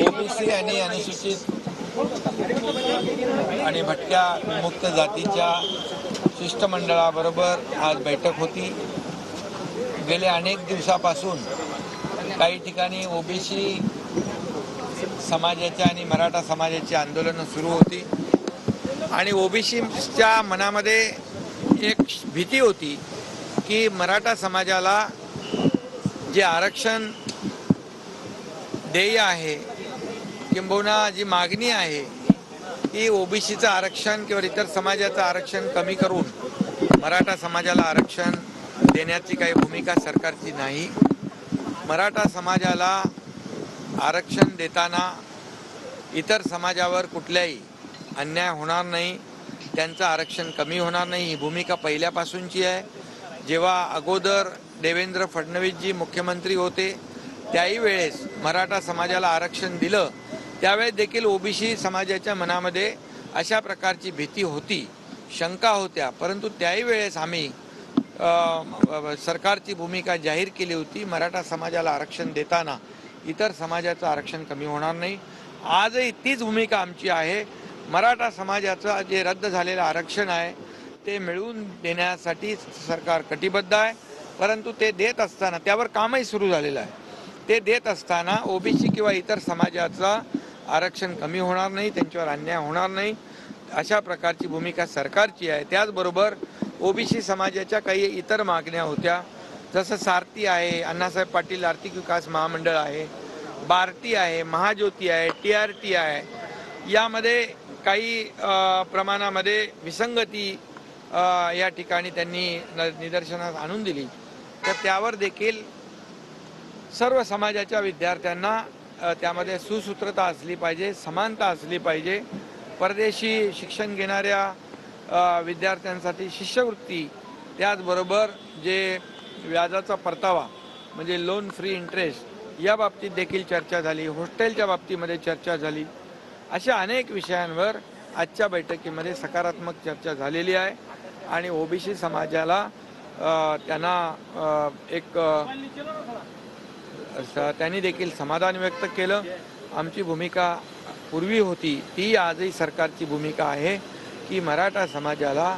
OBC आणि अनुसूचित आणि भटक्या विमुक्त जातीच्या शिष्टमंडळाबरोबर आज बैठक होती। गेल्या अनेक दिवसापासून काही ठिकाणी ओबीसी समाजाच्या आणि मराठा समाजाची आंदोलनं सुरू होती आणि ओबीसीच्या मनामध्ये एक भीती होती की मराठा समाजाला जे आरक्षण देय आहे किंबहुना जी मागणी आहे ती ओबीसीचं आरक्षण किंवा इतर समाजाचं आरक्षण कमी करून मराठा समाजाला आरक्षण देण्याची काही भूमिका सरकारची नाही। मराठा समाजाला आरक्षण देताना इतर समाजावर कुठलाही अन्याय होणार नाही, त्यांचं आरक्षण कमी होणार नाही, ही भूमिका पहिल्यापासूनची आहे। जेव्हा अगोदर देवेंद्र फडणवीसजी मुख्यमंत्री होते त्याही वेळेस मराठा समाजाला आरक्षण दिलं, त्यावेळेस देखील ओबीसी समाजाच्या मनामध्ये अशा प्रकारची भीती होती, शंका होत्या, परंतु त्याही वेळेस आम्ही सरकारची भूमिका जाहीर केली होती। मराठा समाजाला आरक्षण देताना इतर समाजाचं आरक्षण कमी होणार नाही। आजही तीच भूमिका आमची आहे। मराठा समाजाचं जे रद्द झालेलं आरक्षण आहे ते मिळवून देण्यासाठी सरकार कटिबद्ध आहे, परंतु ते देत असताना त्यावर कामही सुरू झालेलं आहे। ते देत असताना ओबीसी किंवा इतर समाजाचं आरक्षण कमी होणार नाही, त्यांच्यावर अन्याय होणार नाही, अशा प्रकारची भूमिका सरकारची आहे। त्याचबरोबर ओबीसी समाजाच्या काही इतर मागण्या होत्या, जसं सारथी आहे, अण्णासाहेब पाटील आर्थिक विकास महामंडळ आहे, बार्टी आहे, महाज्योती आहे, TRT आहे, यामध्ये काही प्रमाणामध्ये विसंगती या ठिकाणी त्यांनी निदर्शनास आणून दिली, तर त्यावर देखील सर्व समाजाच्या विद्यार्थ्यांना त्यामध्ये सुसूत्रता असली पाहिजे, समानता असली पाहिजे। परदेशी शिक्षण घेणाऱ्या विद्यार्थ्यांसाठी शिष्यवृत्ती, त्याचबरोबर जे व्याजाचा परतावा म्हणजे लोन फ्री इंटरेस्ट या बाबतीत देखील चर्चा झाली, हॉस्टेलच्या बाबतीमध्ये चर्चा झाली। अशा अनेक विषयांवर आजच्या बैठकीमध्ये सकारात्मक चर्चा झालेली आहे आणि ओबीसी समाजाला त्यांना त्यांनी देखील समाधान व्यक्त केलं। आमची भूमिका पूर्वी होती ती आजही सरकारची भूमिका आहे की मराठा समाजाला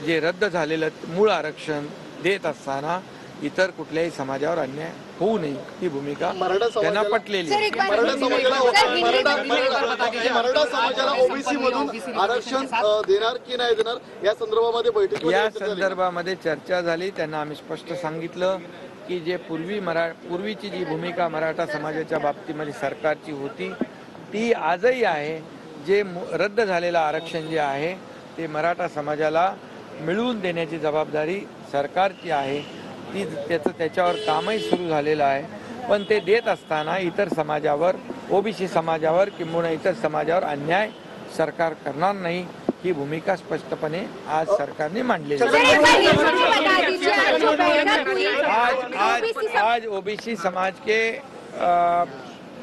जे रद्द झालेलं मूळ आरक्षण देत असताना इतर कुठल्याही समाजावर अन्याय होऊ नये ही भूमिका त्यांना पटलेली आहे। मराठा समाजाला ओबीसी मधून आरक्षण देणार की नाही देणार या संदर्भामध्ये या संदर्भामध्ये चर्चा झाली। त्यांना आम्ही स्पष्ट सांगितलं की जे पूर्वीची जी भूमिका मराठा समाजाच्या बाबतीमध्ये सरकारची होती ती आजही आहे। जे रद्द झालेलं आरक्षण जे आहे ते मराठा समाजाला मिळवून देण्याची जबाबदारी सरकारची आहे, ती त्याच्यावर कामही सुरू झालेलं आहे। पण ते देत असताना इतर समाजावर, ओबीसी समाजावर किंवा इतर समाजावर अन्याय सरकार करणार नाही ही भूमिका स्पष्टपणे आज सरकारने मांडलेली आहे। आज ओबीसी समाज के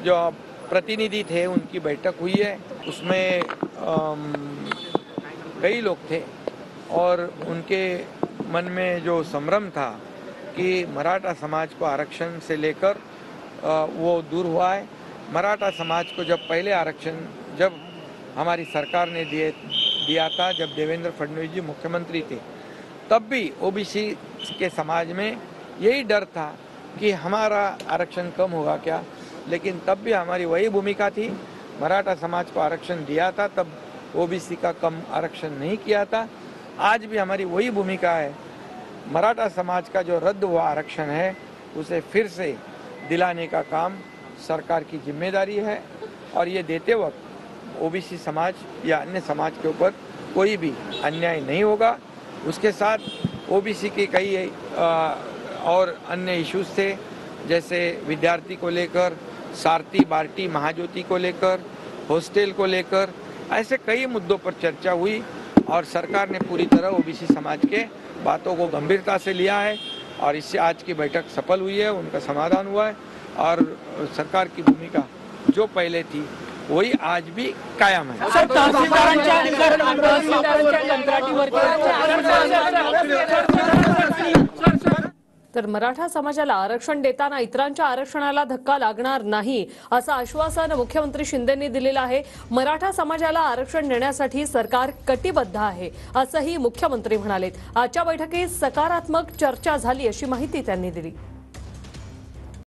जो प्रतिनिधि थे उनकी बैठक हुई है, उसमें कई लोग थे और उनके मन में जो संभ्रम था कि मराठा समाज को आरक्षण से लेकर वो दूर हुआ है। मराठा समाज को जब पहले आरक्षण जब हमारी सरकार ने दिया था, जब देवेंद्र फडणवीस जी मुख्यमंत्री थे, तब भी ओबीसी के समाज में यही डर था कि हमारा आरक्षण कम होगा क्या, लेकिन तब भी हमारी वही भूमिका थी। मराठा समाज को आरक्षण दिया था, तब ओबीसी का कम आरक्षण नहीं किया था। आज भी हमारी वही भूमिका है। मराठा समाज का जो रद्द हुआ आरक्षण है उसे फिर से दिलाने का काम सरकार की जिम्मेदारी है और ये देते वक्त ओबीसी समाज या अन्य समाज के ऊपर कोई भी अन्याय नहीं होगा। उसके साथ ओबीसी के कई और अन्य इश्यूज थे, जैसे विद्यार्थी को लेकर, सारथी बार्टी महाज्योति को लेकर, हॉस्टल को लेकर, ऐसे कई मुद्दों पर चर्चा हुई और सरकार ने पूरी तरह ओबीसी समाज के बातों को गंभीरता से लिया है और इससे आज की बैठक सफल हुई है, उनका समाधान हुआ है और सरकार की भूमिका जो पहले थी वही आज भी कायम है। तर मराठा समाजाला आरक्षण देताना इतरांच्या आरक्षणाला धक्का लागणार नाही असं आश्वासन मुख्यमंत्री शिंदेंनी दिलेलं आहे। मराठा समाजाला आरक्षण देण्यासाठी सरकार कटिबद्ध आहे असंही मुख्यमंत्री म्हणालेत। आजच्या बैठकीत सकारात्मक चर्चा झाली अशी माहिती त्यांनी दिली।